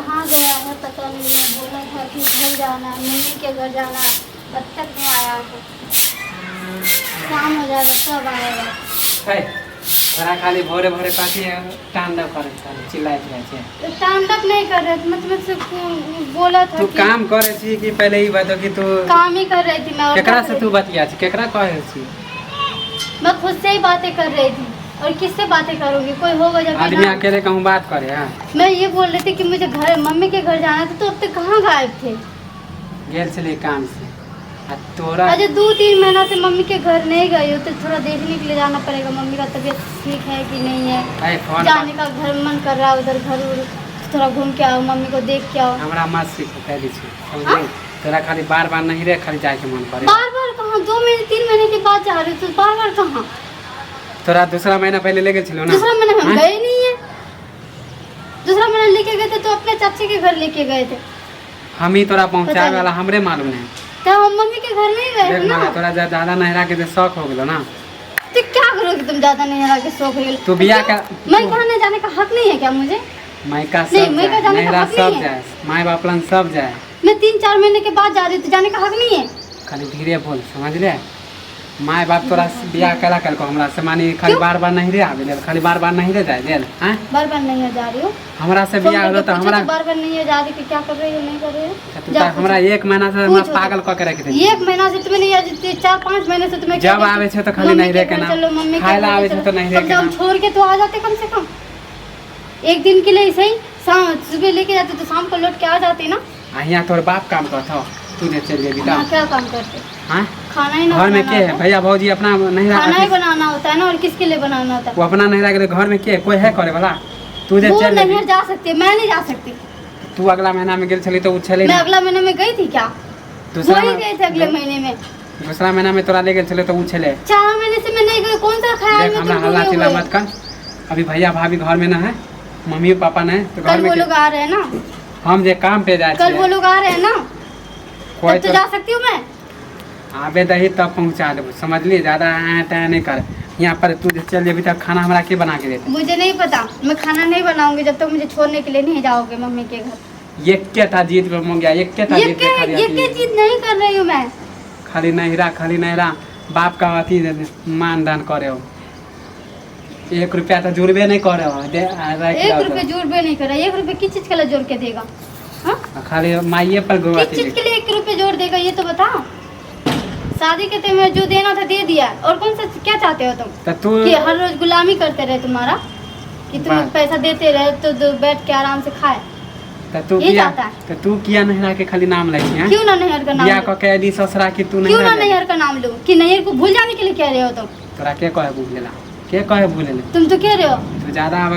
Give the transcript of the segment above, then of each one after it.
कहाँ गया है पता नहीं है। बोला था कि घर जाना है, मम्मी के घर जाना है, अब तक नहीं आया है। शाम हो जाएगा तब आएगा। तोरा खाली भोरे भोरे पाती तांडव करे चिल्लाए छै। तांडव नहीं कर रहे थे, मतलब से बोला था तू कि काम करे छी कि पहले ही बता कि तू काम ही कर रही थी मैं। और केकरा क्या से कर तू बतिया छी, केकरा कहे छी? मैं खुद से ही बातें कर रही थी। और किससे बातें करूंगी, कोई होगा जब आदमी अकेले कहूँ बात करे। हाँ मैं ये बोल रही थी कि मुझे घर मम्मी के घर जाना था, तो अब तक कहाँ गायब थे? गेल छले काम से। आ तोरा अजय 2-3 महीना से मम्मी के घर नहीं गई हो, तो थोड़ा देखने के लिए जाना पड़ेगा मम्मी का तबीयत ठीक है कि नहीं है। फोन जाने का घर मन कर रहा है, उधर घर थोड़ा घूम के आओ, मम्मी को देख के आओ। हमरा मत सीख पहले छी समझली। तोरा खाली बार बार नहीं रे खाली जाए के मन करे। बार बार कहाँ, 2 महीने 3 महीने के बाद जा रहे हो, तो बार बार कहाँ? तोरा दूसरा महीना पहले लेके चलो ना। दूसरा महीना हम गए नहीं है। दूसरा महीना लेके गए थे तो अपने चाची के घर लेके गए थे। हम ही तोरा पहुँचाए वाला हमरे मालूम नहीं। तो हम मम्मी के घर नहीं गए थे ना। तोरा ज्यादा नहरा के शौक हो गलो ना। तो क्या करोगे तुम, ज्यादा नहीं हरा के शौक हो गया? तू बिया का मैं कहाँ नहीं जाने का हक नहीं है क्या मुझे? मायका नहीं, सब मायका जाए, जाने का नहरा हक नहीं सब है। जाए, माय बापलन सब जाए। मैं 3-4 महीने के बाद जा रही हूँ, तो जाने का हक नहीं है। खाली धीरे बोल समझ ले। माय बाप तोरा बियाह कला कर को हमरा से मानी खाली बार बार नहीं रे आवे ले, खाली बार बार नहीं रे जाए ले। हैं बार बार नहीं जा रही हूँ। हमरा से बियाह होलो त हमरा बार बार नहीं जा रही कि क्या कर रही हो नहीं कर रही हो। तू त हमरा 1 महीना से हमरा पागल क के रख दे। 1 महीना से तुम्हें नहीं आ जाती, 4-5 महीने से तुम्हें जब आवे छे तो खाली नहीं रे के नाम, खाइला आवे छे तो नहीं रे के नाम। छोड़ के तो आ जाते कम से कम। एक दिन के लिए सही, शाम सुबह लेके जाते तो शाम को लौट के आ जाते ना। यहाँ तोर बाप काम करत तू जे चल जेबी हाँ, क्या काम करते? हां खाना ही ना घर में बनाना के होता है भैया भौजी अपना नहीं खाना ही बनाना होता है ना, और किसके लिए बनाना होता है? वो अपना नहीं रख घर में के कोई है करे वाला? तू जे वो चल नहीं जा सकती, मैं नहीं जा सकती। तू अगला महीना में गेल छली तो उ छले मैं अगला महीने में गई थी क्या? दूसरा वही गए थे अगले महीने में। दूसरा महीना में तोरा ले गेल छले तो उ छले। 4 महीने से मैं नहीं गई, कौन सा ख्याल देख में हमरा तुम हल्ला डूबे चिल्ला हुए? मत कर। अभी भैया भाभी घर में ना है, मम्मी पापा नहीं तो घर कल में वो लोग आ रहे हैं ना, हम जे काम पे जाए कल वो लोग आ रहे हैं ना, कोई तब तो जा सकती हूँ मैं। आबे दही तब पहुंचा देबो समझली। ज्यादा आटा नहीं कर। यहाँ पर तू जे चल जेबी तब खाना हमरा के बना के दे। मुझे नहीं पता, मैं खाना नहीं बनाऊंगी जब तक मुझे छोड़ने के लिए नहीं जाओगे मम्मी के घर। एक के था जीत पे मंग गया, एक के था ये जीत पे खाली के चीज नहीं कर रही हूँ मैं। खाली नहिरा बाप का अथी मानदान करे हो। 1 रुपया तो जुड़बे नहीं करे हो। 1 रुपये जोड़बे नहीं कर रहा। 1 रुपये किस चीज के लिए जोड़ के देगा? हाँ? खाली माइये पर किस गुवाती चीज के लिए 1 रुपये जोड़ देगा, ये तो बताओ। शादी के टाइम में जो देना था दे दिया, और कौन सा क्या चाहते हो तुम? तो तू कि हर रोज गुलामी करते रहे तुम्हारा, कि तुम बात। पैसा देते रहे तो बैठ के आराम से खाए। तो तू ये किया चाहता है। तो तू किया नहिरा के खाली नाम ले छी? क्यों ना नैहर का नाम बियाह लूं? क के दी ससुरा की तू क्यों ना नहीं नैहर का नाम लूं? कि नैहर को भूल जाने के लिए कह रहे हो तुम? तोरा के कहे भूलेला? के कहे भूलेला? तुम तो कह रहे हो। तू ज्यादा अब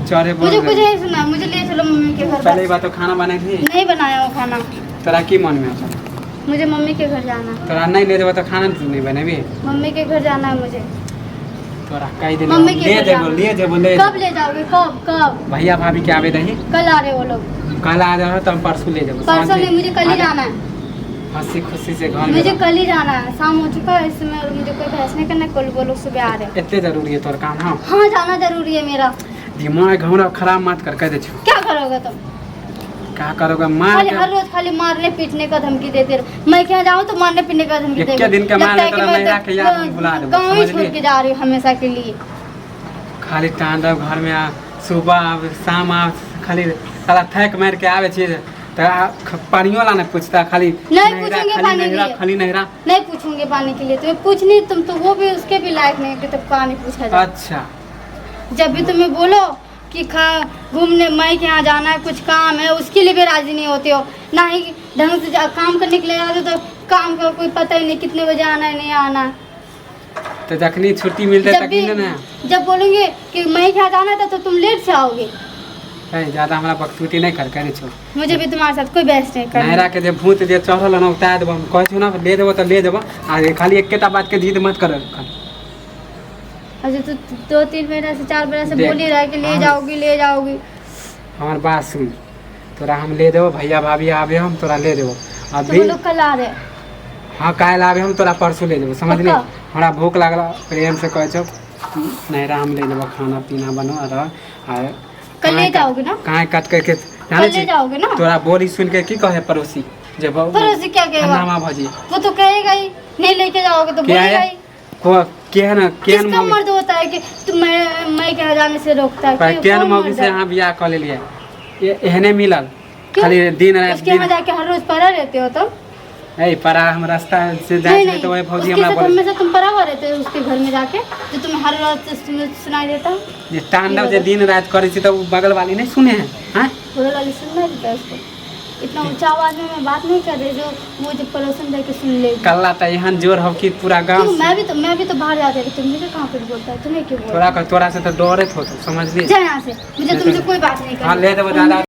चढ़े बोल मुझे रहे। कुछ नहीं सुना, मुझे ले चलो मम्मी के घर। पहले ही बात तो खाना बनाई थी। नहीं बनाया वो खाना, तोरा की मन में है? मुझे मम्मी के घर जाना है। तोरा नहीं ले देबो तो खाना तू नहीं बनेबी? मम्मी के घर जाना है मुझे। तोरा कह दे मम्मी के ले घर जेबो जाना। ले जेबो ले कब ले जाओगे? कब? भैया भाभी के आवे दही। कल आ रहे वो लोग। कल आ जाओ तो हम परसों ले जाबो। परसों नहीं, मुझे कल ही जाना है। हंसी खुशी से घर में मुझे कल ही जाना है। शाम हो चुका है इसमें, और मुझे कोई बहस नहीं करना। कल वो लोग सुबह आ रहे हैं। इतने जरूरी है तोर काम? हाँ हाँ, जाना जरूरी है मेरा। दिमाग घमरा खराब मत कर, कह दे छो। क्या करोगे तुम? क्या करोगे? मार खाली के हर रोज खाली मारने पीटने का धमकी देते रहो। मैं क्या जाऊँ तो मारने पीटने का धमकी एक देते के दिन के मारने तो नैरा के याद नहीं भुला देबो, गाँव ही समझ छोड़ लिए? के जा रही हूँ हमेशा के लिए। खाली तांडव घर में आ, सुबह आ, शाम आ, खाली साला थक मार के आवे छी तो पानियो ला नहीं पूछता। खाली नहीं पूछेंगे पानी के लिए। खाली नहिरा। नहीं पूछूंगे पानी के लिए, तुम्हें पूछनी तुम तो वो भी उसके भी लायक नहीं कि तो पानी पूछा जाए। अच्छा जब भी तुम्हें बोलो कि खा घूमने माई के यहाँ जाना है, कुछ काम है, उसके लिए भी राजी नहीं होते हो। ना ही ढंग से काम करने के लिए आते तो काम का कोई पता ही नहीं कितने बजे आना है नहीं आना है। तो जखनी छुट्टी मिलते जब तक भी ना जब बोलेंगे कि माई के यहाँ जाना था तो तुम लेट से आओगे। ज्यादा हमरा बकचूती नहीं कर करे छो। मुझे भी तुम्हारे साथ कोई बहस नहीं करना। नहरा के जे भूत जे चढ़ल ना उतार देबो। हम कहै छी ना ले देबो तो ले देबो। आ खाली एकेटा बात के जिद मत कर। अच्छा तो 2-3 महीना से 4 महीना से देख, बोल ही रहा है कि ले जाओगी। हमार बात सुन, तोरा हम ले देबो। भैया भाभी आवे हम तोरा ले देबो तो अभी। वो लोग कल आ रहे हैं। हाँ काल आवे हम तोरा परसों ले देबो, समझ ली? पक्का? हमरा भूख लागल प्रेम से कह छो नहरा हम ले देबो। खाना पीना बनो रह कल ले जाओगे ना? कहाँ कट करके कल ले जाओगे ना? तोरा बोली सुन के की कहे पड़ोसी जब पड़ोसी क्या कहेगा? हंगामा भजी वो तो कहेगा ही, नहीं लेके जाओगे तो क्या बोलेगा है? ही। क्या ना किसका मर्द होता है कि तुम मैं के यहाँ जाने से रोकता है? केन कौन मौगी मर्द से है? यहाँ बियाह कर लिए एहने मिलल क्यों? खाली दिन रात उसके यहाँ जाके हर रोज पड़ा रहते हो तुम? ए परा हम रास्ता से नहीं जाए नहीं, तो वही फौजी उसके हमरा साथ बोले हमेशा तुम पड़ा हुआ रहते हो उसके घर में जाके, जो तुम्हें हर रात सुनाई देता है। ये तांडव जे दिन रात करे छी तो बगल वाली नहीं सुने हैं हां बगल वाली सुनना देता है उसको। इतना ऊंचा आवाज में मैं बात नहीं कर रही जो वो जो पड़ोसन जाके सुन ले। कल्ला त यहाँ जोर हो कि पूरा गांव मैं भी तो बाहर जाते थे, तुम मुझे कहाँ पे बोलता है? तुम्हें क्यों बोलता तोरा से तो डरे थो समझ ली है? जा यहाँ से, मुझे तुमसे कोई बात नहीं हाँ करनी। ले देबो दादा